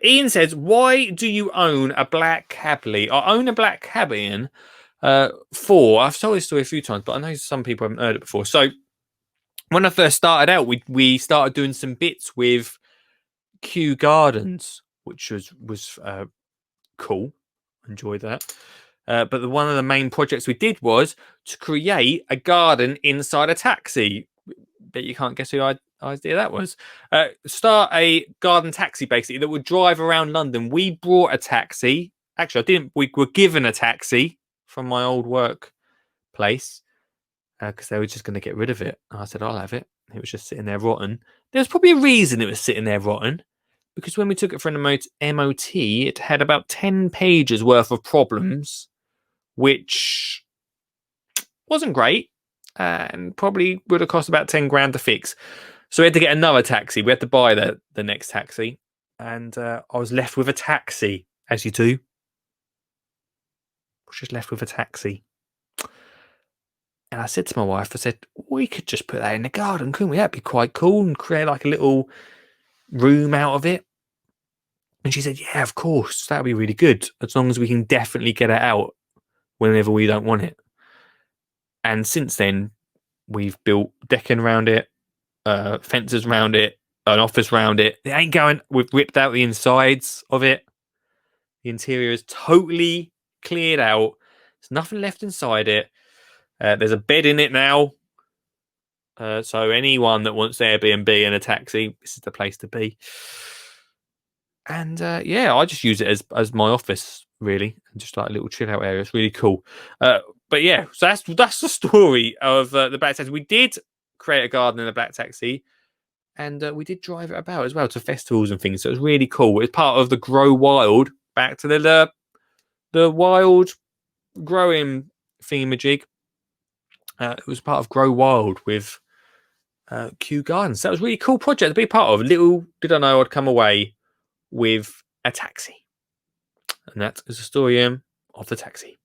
Ian says, "Why do you own a black Cabriolet?" I own a black Cabrian. I've told this story a few times, but I know some people haven't heard it before. So when I first started out, we started doing some bits with Kew Gardens, which was cool. Enjoyed that. But one of the main projects we did was to create a garden inside a taxi. Bet you can't guess who idea that was. Start a garden taxi basically that would drive around London. We brought a taxi. Actually, I didn't. We were given a taxi from my old work place because they were just going to get rid of it. And I said, I'll have it. It was just sitting there rotten. There's probably a reason it was sitting there rotten because when we took it for an MOT, it had about 10 pages worth of problems, which wasn't great and probably would have cost about 10 grand to fix. So we had to get another taxi. We had to buy the next taxi. And I was left with a taxi, as you do. I was just left with a taxi. And I said to my wife, I said, we could just put that in the garden, couldn't we? That'd be quite cool and create like a little room out of it. And she said, yeah, of course. That'd be really good. As long as we can definitely get it out whenever we don't want it. And since then, we've built decking around it, fences around it, an office around it. It ain't going. We've ripped out the insides of it. The interior is totally cleared out. There's nothing left inside it. There's a bed in it now. So anyone that wants Airbnb and a taxi, this is the place to be. And yeah, I just use it as my office, really, and just like a little chill out area. It's really cool. But yeah, so that's the story of the Black Taxi. We did create a garden in the Black Taxi, and we did drive it about as well to festivals and things. So it was really cool. It's part of the Grow Wild. Back to the wild growing thingamajig. It was part of Grow Wild with Kew Gardens. That was a really cool project to be part of. Little did I know I'd come away with a taxi. And that is the story of the taxi.